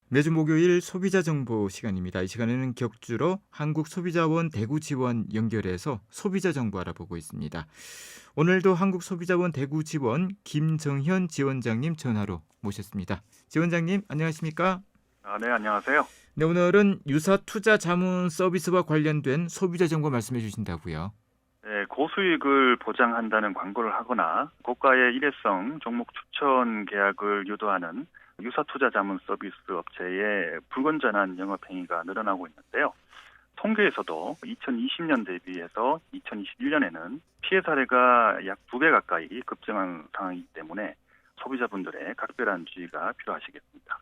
매주 목요일 소비자 정보 시간입니다. 이 시간에는 격주로 한국소비자원 대구 지원 연결해서 소비자 정보 알아보고 있습니다. 오늘도 한국소비자원 대구 지원 김정현 지원장님 전화로 모셨습니다. 지원장님 안녕하십니까? 네, 안녕하세요. 네, 오늘은 유사 투자 자문 서비스와 관련된 소비자 정보 말씀해 주신다고요. 네, 고수익을 보장한다는 광고를 하거나 고가의 일회성 종목 추천 계약을 유도하는 유사투자 자문 서비스 업체의 불건전한 영업 행위가 늘어나고 있는데요. 통계에서도 2020년 대비해서 2021년에는 피해 사례가 약 2배 가까이 급증한 상황이기 때문에 소비자분들의 각별한 주의가 필요하시겠습니다.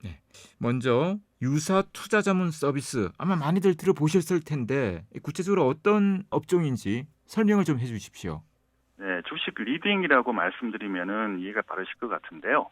네. 먼저 유사 투자 자문 서비스 아마 많이들 들어보셨을 텐데 구체적으로 어떤 업종인지 설명을 좀 해주십시오. 네, 주식 리딩이라고 말씀드리면은 이해가 바르실 것 같은데요.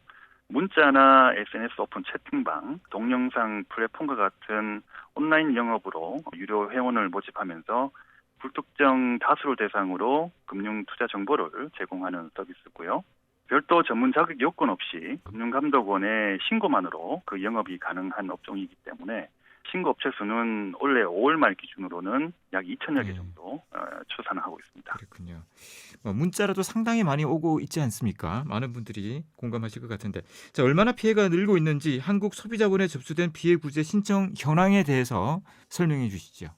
문자나 SNS 오픈 채팅방, 동영상 플랫폼과 같은 온라인 영업으로 유료 회원을 모집하면서 불특정 다수를 대상으로 금융 투자 정보를 제공하는 서비스고요. 별도 전문 자격 요건 없이 금융감독원의 신고만으로 그 영업이 가능한 업종이기 때문에 신고 업체 수는 올해 5월 말 기준으로는 약 2천여 개 정도 추산을 하고 있습니다. 그렇군요. 문자라도 상당히 많이 오고 있지 않습니까? 많은 분들이 공감하실 것 같은데. 자, 얼마나 피해가 늘고 있는지 한국소비자원에 접수된 피해 구제 신청 현황에 대해서 설명해 주시죠.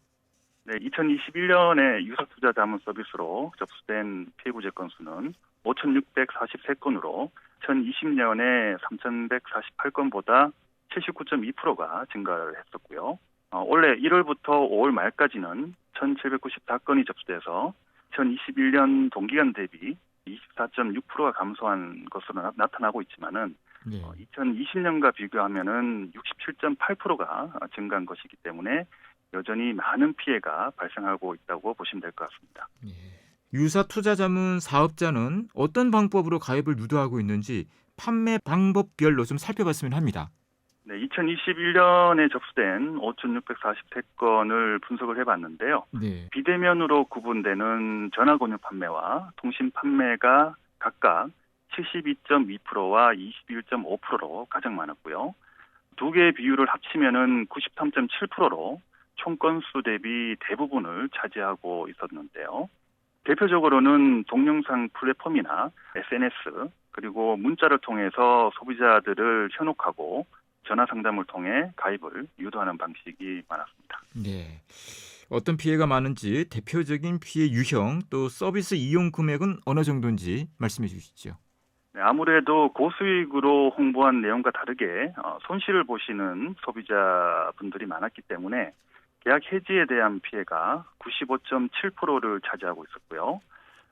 네, 2021년에 유사투자 자문 서비스로 접수된 피해 구제 건수는 5,643건으로 2020년에 3,148건보다 79.2%가 증가를 했었고요. 올해 1월부터 5월 말까지는 1,794건이 접수돼서 2021년 동기간 대비 24.6%가 감소한 것으로 나타나고 있지만은 네. 2020년과 비교하면은 67.8%가 증가한 것이기 때문에 여전히 많은 피해가 발생하고 있다고 보시면 될 것 같습니다. 예. 유사 투자 자문 사업자는 어떤 방법으로 가입을 유도하고 있는지 판매 방법별로 좀 살펴봤으면 합니다. 네, 2021년에 접수된 5,643건을 분석을 해봤는데요. 네. 비대면으로 구분되는 전화권유 판매와 통신 판매가 각각 72.2%와 21.5%로 가장 많았고요. 두 개의 비율을 합치면은 93.7%로 총 건수 대비 대부분을 차지하고 있었는데요. 대표적으로는 동영상 플랫폼이나 SNS 그리고 문자를 통해서 소비자들을 현혹하고 전화 상담을 통해 가입을 유도하는 방식이 많았습니다. 네. 어떤 피해가 많은지 대표적인 피해 유형 또 서비스 이용 금액은 어느 정도인지 말씀해 주시죠. 네, 아무래도 고수익으로 홍보한 내용과 다르게 손실을 보시는 소비자분들이 많았기 때문에 계약 해지에 대한 피해가 95.7%를 차지하고 있었고요.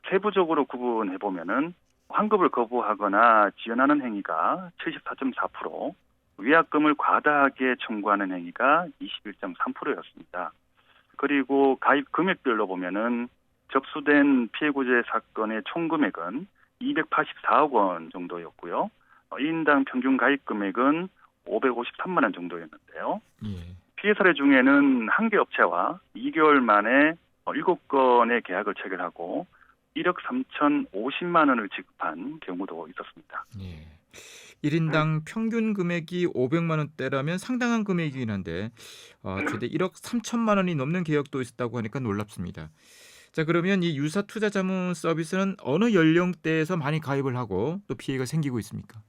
세부적으로 구분해 보면은 환급을 거부하거나 지연하는 행위가 74.4%, 위약금을 과다하게 청구하는 행위가 21.3%였습니다. 그리고 가입 금액별로 보면은 접수된 피해구제 사건의 총 금액은 284억 원 정도였고요. 1인당 평균 가입 금액은 553만 원 정도였는데요. 예. 피해 사례 중에는 한 개 업체와 2개월 만에 7건의 계약을 체결하고 1억 3,050만 원을 지급한 경우도 있었습니다. 예. 1인당 평균 금액이 500만 원대라면 상당한 금액이긴 한데 최대 1억 3천만 원이 넘는 계약도 있었다고 하니까 놀랍습니다. 자, 그러면 이 유사 투자 자문 서비스는 어느 연령대에서 많이 가입을 하고 또 피해가 생기고 있습니까?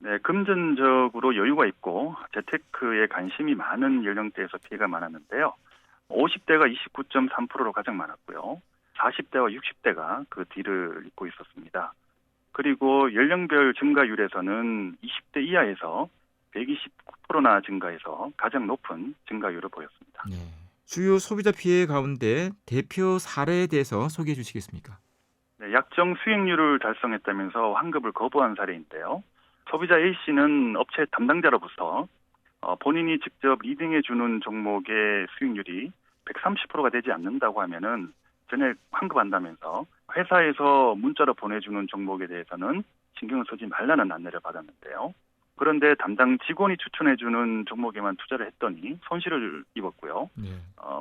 네, 금전적으로 여유가 있고 재테크에 관심이 많은 연령대에서 피해가 많았는데요. 50대가 29.3%로 가장 많았고요. 40대와 60대가 그 뒤를 잇고 있었습니다. 그리고 연령별 증가율에서는 20대 이하에서 129%나 증가해서 가장 높은 증가율을 보였습니다. 네. 주요 소비자 피해 가운데 대표 사례에 대해서 소개해 주시겠습니까? 네, 약정 수익률을 달성했다면서 환급을 거부한 사례인데요. 소비자 A씨는 업체 담당자로부터 본인이 직접 리딩해주는 종목의 수익률이 130%가 되지 않는다고 하면은 전액 환급한다면서 회사에서 문자로 보내주는 종목에 대해서는 신경을 쓰지 말라는 안내를 받았는데요. 그런데 담당 직원이 추천해주는 종목에만 투자를 했더니 손실을 입었고요. 네.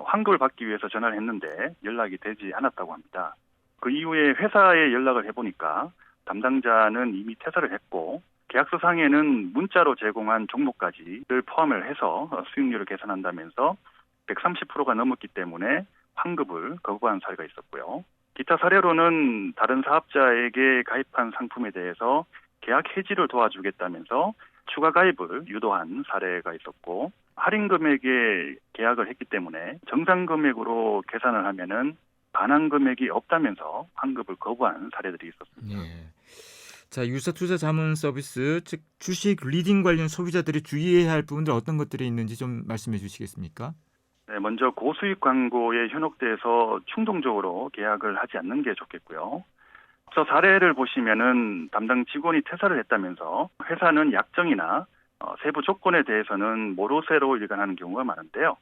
환급을 받기 위해서 전화를 했는데 연락이 되지 않았다고 합니다. 그 이후에 회사에 연락을 해보니까 담당자는 이미 퇴사를 했고 계약서상에는 문자로 제공한 종목까지를 포함을 해서 수익률을 계산한다면서 130%가 넘었기 때문에 환급을 거부한 사례가 있었고요. 기타 사례로는 다른 사업자에게 가입한 상품에 대해서 계약 해지를 도와주겠다면서 추가 가입을 유도한 사례가 있었고, 할인 금액에 계약을 했기 때문에 정상 금액으로 계산을 하면은 반환 금액이 없다면서 환급을 거부한 사례들이 있었습니다. 예. 자, 유사투자 자문 서비스, 즉 주식 리딩 관련 소비자들이 주의해야 할 부분들 어떤 것들이 있는지 좀 말씀해 주시겠습니까? 네, 먼저 고수익 광고에 현혹돼서 충동적으로 계약을 하지 않는 게 좋겠고요. 앞서 사례를 보시면은 담당 직원이 퇴사를 했다면서 회사는 약정이나 세부 조건에 대해서는 모르쇠로 일관하는 경우가 많은데요.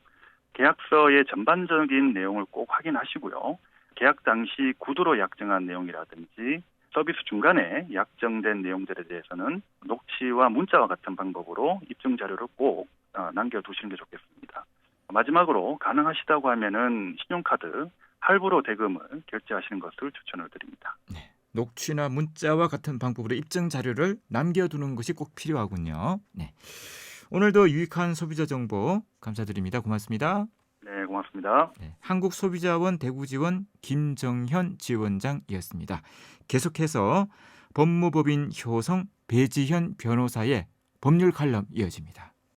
계약서의 전반적인 내용을 꼭 확인하시고요. 계약 당시 구두로 약정한 내용이라든지 서비스 중간에 약정된 내용들에 대해서는 녹취와 문자와 같은 방법으로 입증 자료를 꼭 남겨두시는 게 좋겠습니다. 마지막으로 가능하시다고 하면은 신용카드 할부로 대금을 결제하시는 것을 추천을 드립니다. 녹취나 문자와 같은 방법으로 입증 자료를 남겨두는 것이 꼭 필요하군요. 네. 오늘도 유익한 소비자 정보 감사드립니다. 고맙습니다. 네, 고맙습니다. 네, 한국소비자원 대구지원 김정현 지원장이었습니다. 계속해서 법무법인 효성 배지현 변호사의 법률 칼럼 이어집니다.